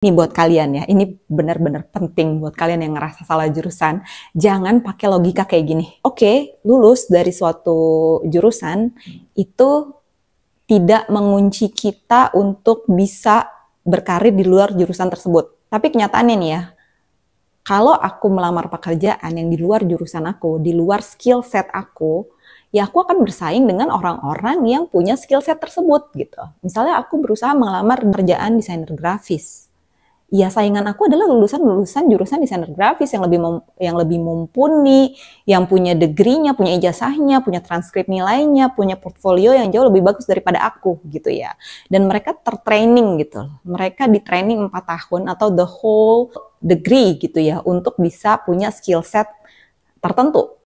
Nih buat kalian ya, ini benar-benar penting buat kalian yang ngerasa salah jurusan. Jangan pakai logika kayak gini. Oke, lulus dari suatu jurusan itu tidak mengunci kita untuk bisa berkarir di luar jurusan tersebut. Tapi kenyataannya nih ya, kalau aku melamar pekerjaan yang di luar jurusan aku, di luar skill set aku, ya aku akan bersaing dengan orang-orang yang punya skill set tersebut gitu. Misalnya aku berusaha melamar pekerjaan desainer grafis. Ya saingan aku adalah lulusan-lulusan jurusan desainer grafis yang lebih mumpuni, yang punya degree-nya, punya ijazahnya, punya transkrip nilainya, punya portfolio yang jauh lebih bagus daripada aku gitu ya. Dan mereka tertraining gitu. Mereka di training 4 tahun atau the whole degree gitu ya untuk bisa punya skill set tertentu.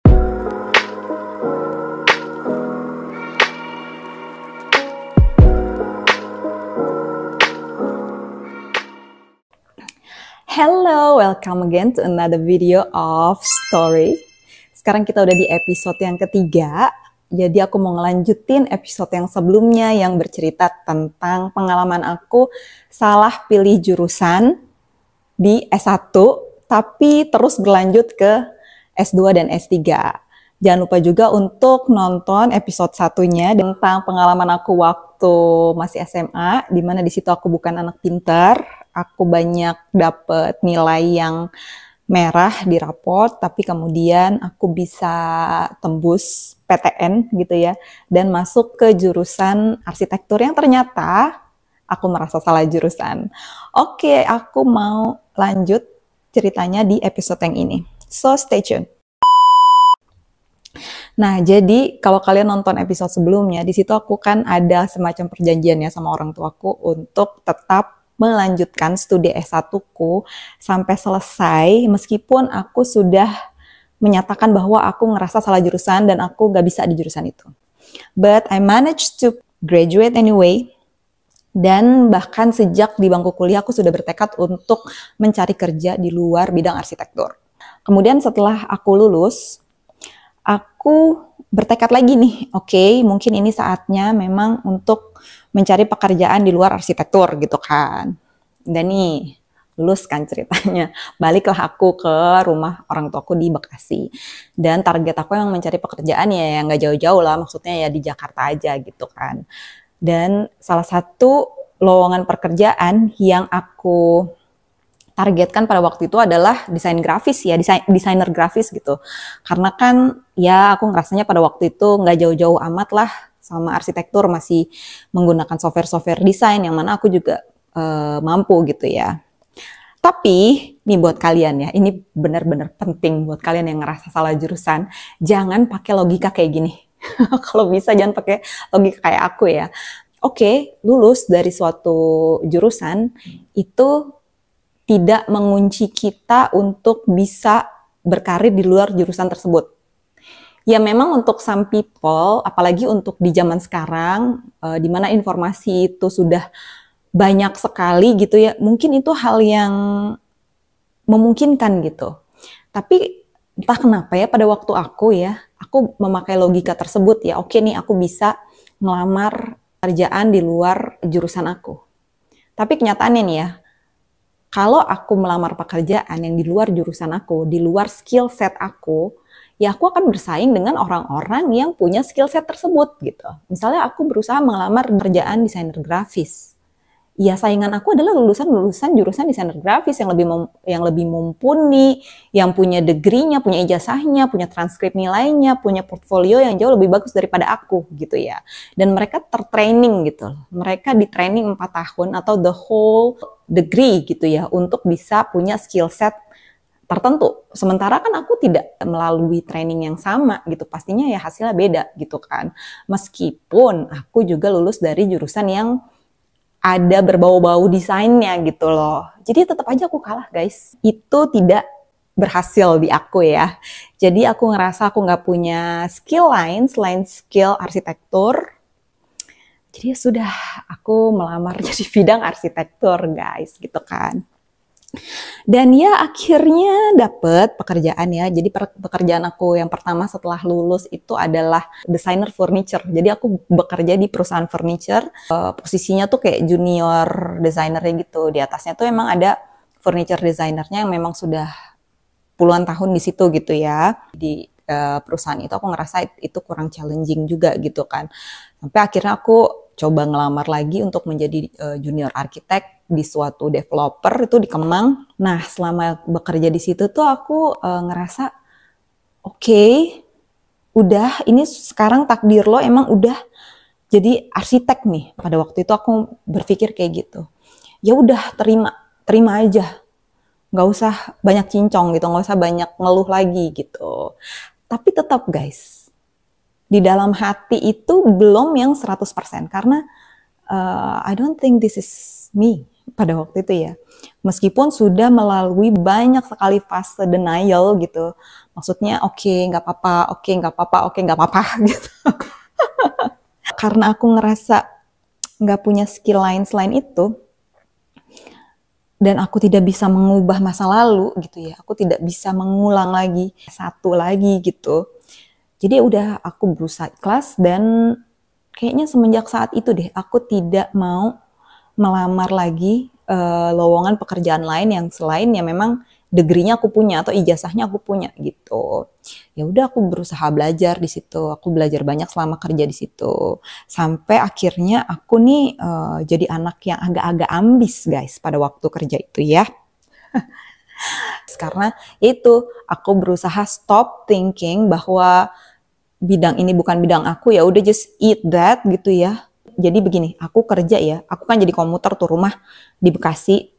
Hello, welcome again to another video of story. Sekarang kita udah di episode yang ketiga. Jadi aku mau ngelanjutin episode yang sebelumnya yang bercerita tentang pengalaman aku salah pilih jurusan di S1, tapi terus berlanjut ke S2 dan S3. Jangan lupa juga untuk nonton episode satunya tentang pengalaman aku waktu masih SMA, di mana di situ aku bukan anak pintar, aku banyak dapet nilai yang merah di raport, tapi kemudian aku bisa tembus PTN gitu ya, dan masuk ke jurusan arsitektur yang ternyata aku merasa salah jurusan. Oke, aku mau lanjut ceritanya di episode yang ini. So stay tuned. Nah, jadi kalau kalian nonton episode sebelumnya, di situ aku kan ada semacam perjanjian ya sama orang tuaku untuk tetap melanjutkan studi S1-ku sampai selesai meskipun aku sudah menyatakan bahwa aku ngerasa salah jurusan dan aku gak bisa di jurusan itu. But I managed to graduate anyway. Dan bahkan sejak di bangku kuliah aku sudah bertekad untuk mencari kerja di luar bidang arsitektur. Kemudian setelah aku lulus, aku bertekad lagi nih, oke, mungkin ini saatnya memang untuk mencari pekerjaan di luar arsitektur gitu kan. Dan nih, lulus kan ceritanya. Baliklah aku ke rumah orang tuaku di Bekasi. Dan target aku yang mencari pekerjaan ya yang gak jauh-jauh lah, maksudnya ya di Jakarta aja gitu kan. Dan salah satu lowongan pekerjaan yang aku targetkan pada waktu itu adalah desain grafis ya, desainer grafis gitu. Karena kan ya aku ngerasanya pada waktu itu nggak jauh-jauh amat lah sama arsitektur, masih menggunakan software-software desain yang mana aku juga mampu gitu ya. Tapi nih buat kalian ya, ini benar-benar penting buat kalian yang ngerasa salah jurusan, jangan pakai logika kayak gini. Kalau bisa jangan pakai logika kayak aku ya. Oke, lulus dari suatu jurusan itu tidak mengunci kita untuk bisa berkarir di luar jurusan tersebut. Ya memang untuk some people, apalagi untuk di zaman sekarang, di mana informasi itu sudah banyak sekali gitu ya, mungkin itu hal yang memungkinkan gitu. Tapi entah kenapa ya pada waktu aku memakai logika tersebut ya, oke nih aku bisa melamar kerjaan di luar jurusan aku. Tapi kenyataannya nih ya, kalau aku melamar pekerjaan yang di luar jurusan aku, di luar skill set aku, ya aku akan bersaing dengan orang-orang yang punya skill set tersebut gitu. Misalnya aku berusaha melamar pekerjaan desainer grafis. Ya saingan aku adalah lulusan-lulusan jurusan desainer grafis yang lebih mumpuni, yang punya degree-nya, punya ijazahnya, punya transkrip nilainya, punya portfolio yang jauh lebih bagus daripada aku gitu ya. Dan mereka tertraining gitu. Mereka di training 4 tahun atau the whole degree gitu ya untuk bisa punya skill set tertentu. Sementara kan aku tidak melalui training yang sama gitu. Pastinya ya hasilnya beda gitu kan. Meskipun aku juga lulus dari jurusan yang ada berbau-bau desainnya gitu loh. Jadi tetap aja aku kalah guys. Itu tidak berhasil di aku ya. Jadi aku ngerasa aku nggak punya skill lain selain skill arsitektur. Jadi ya sudah, aku melamar jadi bidang arsitektur guys gitu kan. Dan ya akhirnya dapet pekerjaan ya. Jadi pekerjaan aku yang pertama setelah lulus itu adalah desainer furniture. Jadi aku bekerja di perusahaan furniture. Posisinya tuh kayak junior desainernya gitu. Di atasnya tuh emang ada furniture desainernya yang memang sudah puluhan tahun di situ gitu ya. Di perusahaan itu aku ngerasa itu kurang challenging juga gitu kan. Sampai akhirnya aku coba ngelamar lagi untuk menjadi junior arsitek di suatu developer itu di Kemang. Nah, selama bekerja di situ tuh aku ngerasa oke, udah ini sekarang takdir lo emang udah jadi arsitek nih. Pada waktu itu aku berpikir kayak gitu. Ya udah terima aja. Nggak usah banyak cincong gitu, nggak usah banyak ngeluh lagi gitu. Tapi tetap guys, di dalam hati itu belum yang 100% karena I don't think this is me pada waktu itu ya. Meskipun sudah melalui banyak sekali fase denial gitu. Maksudnya oke, nggak apa-apa, oke, nggak apa-apa, oke, nggak apa-apa gitu. Karena aku ngerasa nggak punya skill lain selain itu, dan aku tidak bisa mengubah masa lalu gitu ya. Aku tidak bisa mengulang lagi satu lagi gitu. Jadi udah aku berusaha ikhlas dan kayaknya semenjak saat itu deh aku tidak mau melamar lagi lowongan pekerjaan lain yang selain yang memang degree-nya aku punya atau ijazahnya aku punya gitu. Ya udah aku berusaha belajar di situ. Aku belajar banyak selama kerja di situ. Sampai akhirnya aku nih jadi anak yang agak-agak ambis guys pada waktu kerja itu ya. Karena itu aku berusaha stop thinking bahwa bidang ini bukan bidang aku, ya udah just eat that gitu ya. Jadi begini, aku kerja ya, aku kan jadi komuter tuh, rumah di Bekasi,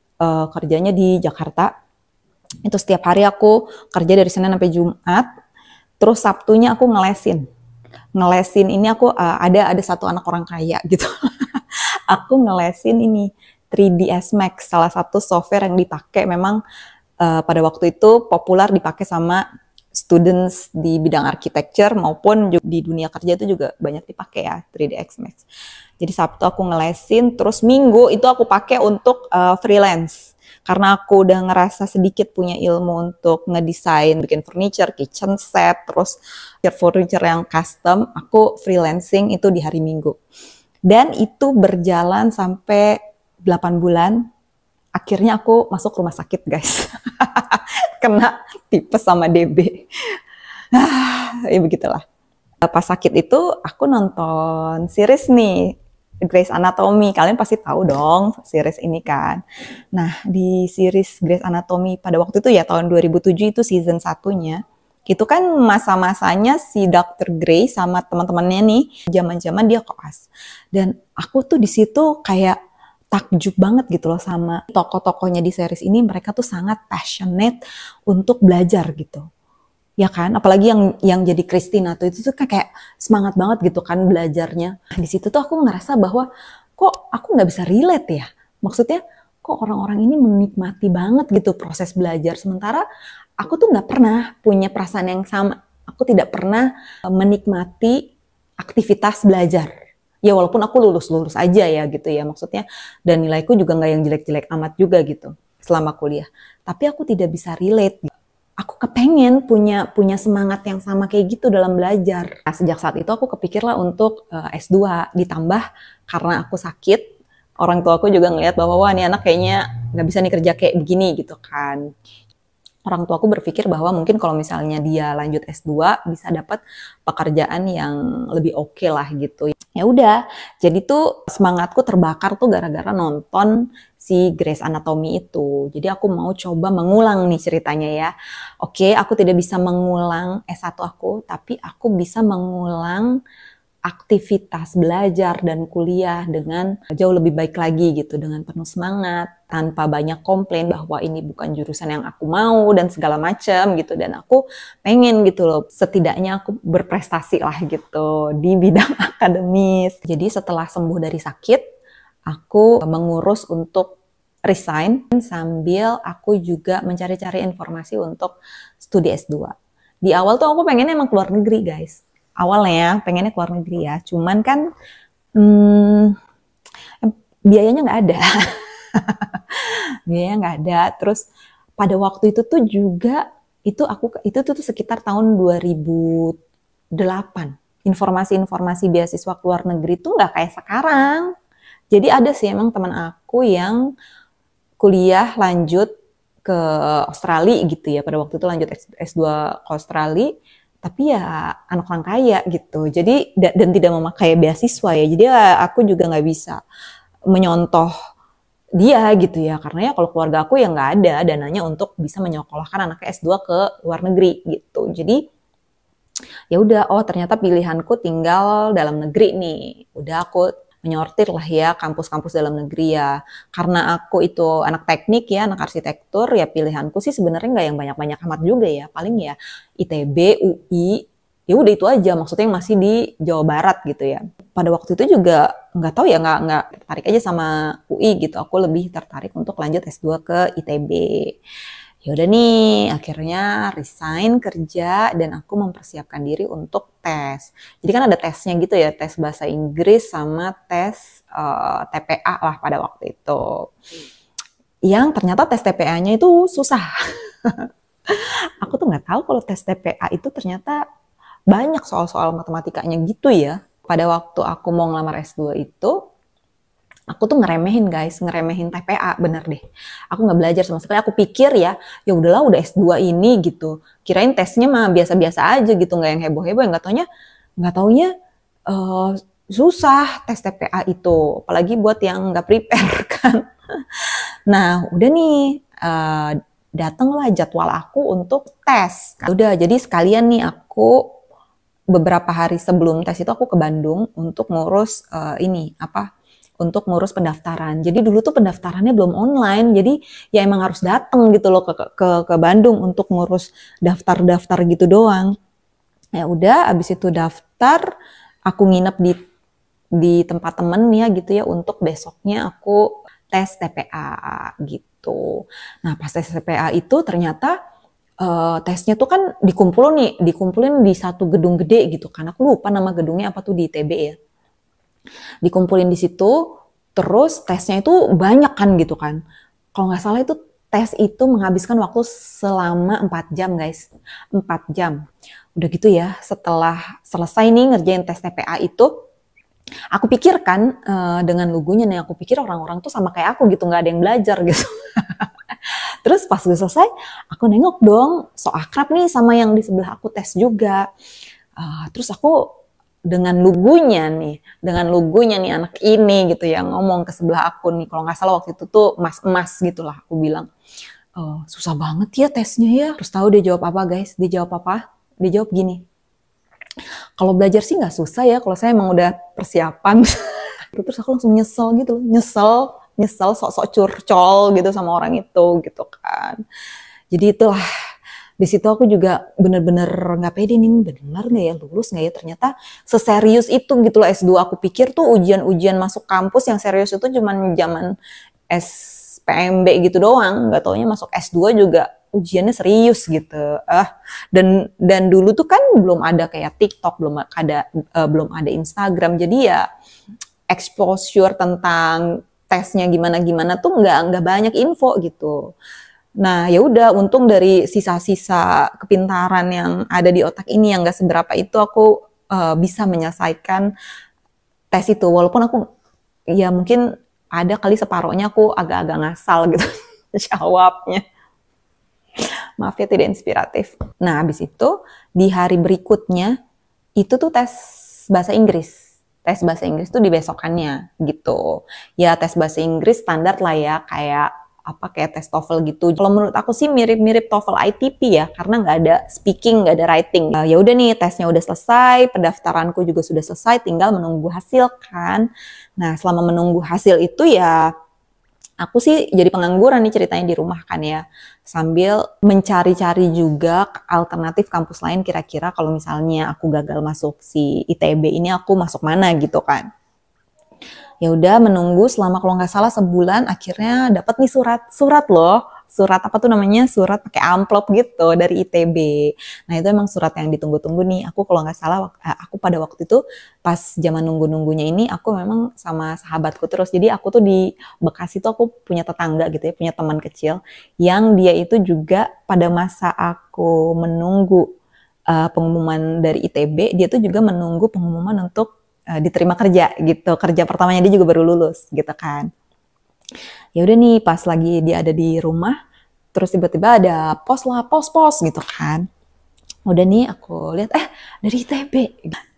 kerjanya di Jakarta. Itu setiap hari aku kerja dari Senin sampai Jumat, terus Sabtunya aku ngelesin. Ngelesin ini aku ada satu anak orang kaya gitu. Aku ngelesin ini 3ds Max, salah satu software yang dipakai memang pada waktu itu populer dipakai sama students di bidang architecture maupun di dunia kerja itu juga banyak dipakai ya 3ds Max. Jadi Sabtu aku ngelesin, terus Minggu itu aku pakai untuk freelance. Karena aku udah ngerasa sedikit punya ilmu untuk ngedesain, bikin furniture, kitchen set, terus furniture yang custom, aku freelancing itu di hari Minggu. Dan itu berjalan sampai 8 bulan. Akhirnya aku masuk rumah sakit guys. Kena tipes sama DB. Ya begitulah. Pas sakit itu aku nonton series nih, Grey's Anatomy. Kalian pasti tahu dong series ini kan. Nah di series Grey's Anatomy pada waktu itu ya tahun 2007 itu season 1-nya. Itu kan masa-masanya si Dr. Grey sama teman-temannya nih, zaman-zaman dia koas. Dan aku tuh di situ kayak takjub banget gitu loh sama tokoh-tokohnya di series ini. Mereka tuh sangat passionate untuk belajar gitu. Ya kan, apalagi yang jadi Christina tuh itu tuh kayak semangat banget gitu kan belajarnya. Di situ tuh aku ngerasa bahwa kok aku nggak bisa relate ya. Maksudnya kok orang-orang ini menikmati banget gitu proses belajar. Sementara aku tuh nggak pernah punya perasaan yang sama. Aku tidak pernah menikmati aktivitas belajar. Ya walaupun aku lulus-lulus aja ya gitu ya maksudnya. Dan nilaiku juga nggak yang jelek-jelek amat juga gitu selama kuliah. Tapi aku tidak bisa relate. Aku kepengen punya semangat yang sama kayak gitu dalam belajar. Nah, sejak saat itu aku kepikirlah untuk S2. Ditambah karena aku sakit, orang tua aku juga ngeliat bahwa wah ini anak kayaknya nggak bisa nih kerja kayak begini gitu kan. Orang tua aku berpikir bahwa mungkin kalau misalnya dia lanjut S2 bisa dapat pekerjaan yang lebih oke lah gitu. Ya udah, jadi tuh semangatku terbakar tuh gara-gara nonton si Grey's Anatomy itu. Jadi aku mau coba mengulang nih ceritanya ya. Oke, aku tidak bisa mengulang S1 aku, tapi aku bisa mengulang aktivitas belajar dan kuliah dengan jauh lebih baik lagi gitu, dengan penuh semangat, tanpa banyak komplain bahwa ini bukan jurusan yang aku mau dan segala macam gitu. Dan aku pengen gitu loh, setidaknya aku berprestasi lah gitu di bidang akademis. Jadi setelah sembuh dari sakit, aku mengurus untuk resign sambil aku juga mencari-cari informasi untuk studi S2. Di awal tuh aku pengennya emang keluar negeri guys. Awalnya pengennya keluar negeri ya, cuman kan biayanya nggak ada. Biayanya nggak ada. Terus pada waktu itu tuh juga itu tuh sekitar tahun 2008. Informasi-informasi beasiswa ke luar negeri tuh nggak kayak sekarang. Jadi ada sih emang teman aku yang kuliah lanjut ke Australia gitu ya. Pada waktu itu lanjut S2 ke Australia. Tapi ya anak orang kaya gitu. Jadi dan tidak memakai beasiswa ya. Jadi ya aku juga nggak bisa menyontoh dia gitu ya, karena ya kalau keluarga aku ya nggak ada dananya untuk bisa menyekolahkan anaknya S2 ke luar negeri gitu. Jadi ya udah, oh ternyata pilihanku tinggal dalam negeri nih. Udah aku menyortir lah ya kampus-kampus dalam negeri ya. Karena aku itu anak teknik ya, anak arsitektur, ya pilihanku sih sebenarnya nggak yang banyak-banyak amat juga ya. Paling ya ITB, UI, ya udah itu aja. Maksudnya masih di Jawa Barat gitu ya. Pada waktu itu juga nggak tahu ya, nggak tertarik aja sama UI gitu. Aku lebih tertarik untuk lanjut S2 ke ITB. Ya udah nih, akhirnya resign kerja dan aku mempersiapkan diri untuk tes. Jadi kan ada tesnya gitu ya, tes bahasa Inggris sama tes TPA lah pada waktu itu. Yang ternyata tes TPA-nya itu susah. Aku tuh nggak tahu kalau tes TPA itu ternyata banyak soal-soal matematikanya gitu ya. Pada waktu aku mau ngelamar S2 itu, aku tuh ngeremehin guys, ngeremehin TPA, bener deh. Aku nggak belajar sama sekali. Aku pikir ya udahlah udah S2 ini gitu. Kirain tesnya mah biasa-biasa aja gitu, nggak yang heboh-heboh. Nggak taunya susah tes TPA itu. Apalagi buat yang nggak prepare kan. Nah udah nih, datanglah jadwal aku untuk tes. Udah, jadi sekalian nih aku beberapa hari sebelum tes itu aku ke Bandung untuk ngurus untuk ngurus pendaftaran. Jadi dulu tuh pendaftarannya belum online, jadi ya emang harus datang gitu loh ke Bandung untuk ngurus daftar-daftar gitu doang. Ya udah, abis itu daftar, aku nginep di tempat temen ya gitu ya, untuk besoknya aku tes TPA gitu. Nah pas tes TPA itu ternyata tesnya tuh kan dikumpulin di satu gedung gede gitu kan. Aku lupa nama gedungnya apa tuh, di ITB ya. Dikumpulin di situ, terus tesnya itu banyak kan gitu kan. Kalau nggak salah itu tes itu menghabiskan waktu selama 4 jam guys. 4 jam. Udah gitu ya, setelah selesai nih ngerjain tes TPA itu, aku pikir kan dengan lugunya nih, aku pikir orang-orang tuh sama kayak aku gitu, nggak ada yang belajar gitu. Terus pas gue selesai, aku nengok dong, so akrab nih sama yang di sebelah aku tes juga. Terus aku dengan lugunya nih anak ini gitu ya, ngomong ke sebelah aku nih, kalau nggak salah waktu itu tuh emas gitulah, aku bilang, susah banget ya tesnya ya. Terus tahu dia jawab apa guys? Dia jawab gini, kalau belajar sih nggak susah ya, kalau saya emang udah persiapan. Terus aku langsung nyesel gitu, nyesel sok-sok curcol gitu sama orang itu gitu kan. Jadi itulah, di situ aku juga bener-bener nggak pede nih, bener nggak ya, lulus nggak ya, ternyata seserius itu gitu loh S2. Aku pikir tuh ujian masuk kampus yang serius itu cuman zaman SPMB gitu doang, nggak taunya masuk S2 juga ujiannya serius gitu. Dan dulu tuh kan belum ada kayak TikTok, belum ada Instagram, jadi ya exposure tentang tesnya gimana tuh nggak banyak info gitu. Nah ya udah, untung dari sisa-sisa kepintaran yang ada di otak ini yang nggak seberapa itu, aku bisa menyelesaikan tes itu, walaupun aku ya mungkin ada kali separohnya aku agak-agak ngasal gitu jawabnya. Maaf ya tidak inspiratif. Nah habis itu di hari berikutnya itu tuh tes bahasa Inggris. Tes bahasa Inggris tuh di besokannya gitu. Ya tes bahasa Inggris standar lah ya, kayak tes TOEFL gitu. Kalau menurut aku sih mirip-mirip TOEFL ITP ya, karena nggak ada speaking, nggak ada writing. Ya udah nih, tesnya udah selesai, pendaftaranku juga sudah selesai, tinggal menunggu hasil kan. Nah selama menunggu hasil itu ya aku sih jadi pengangguran nih ceritanya di rumah kan ya, sambil mencari-cari juga alternatif kampus lain, kira-kira kalau misalnya aku gagal masuk si ITB ini aku masuk mana gitu kan. Ya udah menunggu selama kalau nggak salah sebulan, akhirnya dapat nih surat loh, surat apa tuh namanya, surat pakai amplop gitu dari ITB. Nah itu emang surat yang ditunggu-tunggu nih. Aku kalau nggak salah, aku pada waktu itu pas zaman nunggu-nunggunya ini, aku memang sama sahabatku terus. Jadi aku tuh di Bekasi tuh aku punya tetangga gitu ya, punya teman kecil yang dia itu juga pada masa aku menunggu pengumuman dari ITB, dia tuh juga menunggu pengumuman untuk diterima kerja gitu. Kerja pertamanya dia juga baru lulus gitu kan. Ya udah nih pas lagi dia ada di rumah, terus tiba-tiba ada pos lah, pos gitu kan. Udah nih aku lihat, dari ITB.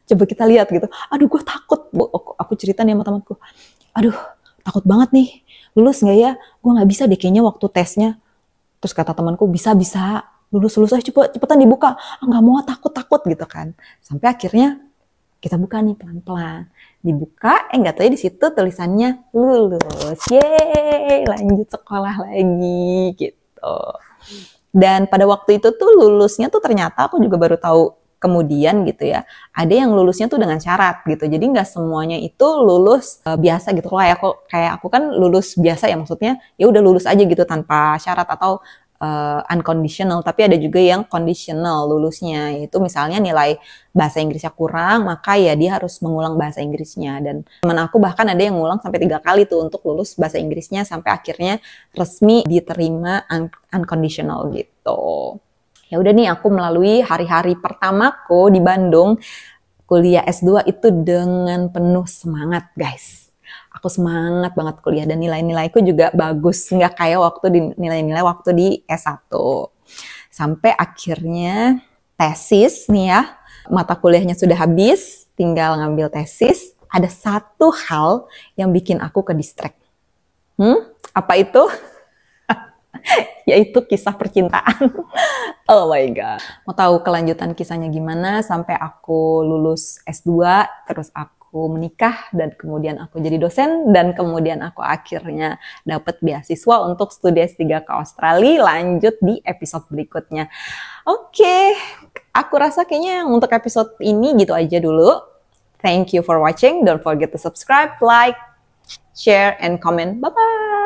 Coba kita lihat gitu. Aduh gue takut. Aku cerita nih sama temanku. Aduh takut banget nih. Lulus gak ya? Gue gak bisa deh kayaknya waktu tesnya. Terus kata temanku, bisa. Lulus aja cepetan dibuka. Gak mau, takut gitu kan. Sampai akhirnya kita buka nih pelan-pelan. Dibuka, nggak tahu ya di situ tulisannya lulus. Yeay, lanjut sekolah lagi gitu. Dan pada waktu itu tuh lulusnya tuh ternyata aku juga baru tahu kemudian gitu ya. Ada yang lulusnya tuh dengan syarat gitu. Jadi nggak semuanya itu lulus biasa gitu. Kayak aku kan lulus biasa ya, maksudnya ya udah lulus aja gitu tanpa syarat atau unconditional, tapi ada juga yang conditional lulusnya, yaitu misalnya nilai bahasa Inggrisnya kurang, maka ya dia harus mengulang bahasa Inggrisnya. Dan teman aku bahkan ada yang ngulang sampai 3 kali tuh untuk lulus bahasa Inggrisnya sampai akhirnya resmi diterima unconditional gitu. Ya udah nih, aku melalui hari-hari pertamaku di Bandung kuliah S2 itu dengan penuh semangat, guys. Aku semangat banget kuliah dan nilai-nilaiku juga bagus, nggak kayak waktu di nilai-nilai waktu di S1. Sampai akhirnya tesis nih ya, mata kuliahnya sudah habis, tinggal ngambil tesis. Ada satu hal yang bikin aku ke distract. Apa itu? Yaitu kisah percintaan. Oh my god. Mau tahu kelanjutan kisahnya gimana sampai aku lulus S2, terus aku menikah, dan kemudian aku jadi dosen, dan kemudian aku akhirnya dapat beasiswa untuk studi S3 ke Australia. Lanjut di episode berikutnya. Oke, aku rasa kayaknya untuk episode ini gitu aja dulu. Thank you for watching. Don't forget to subscribe, like, share, and comment. Bye-bye.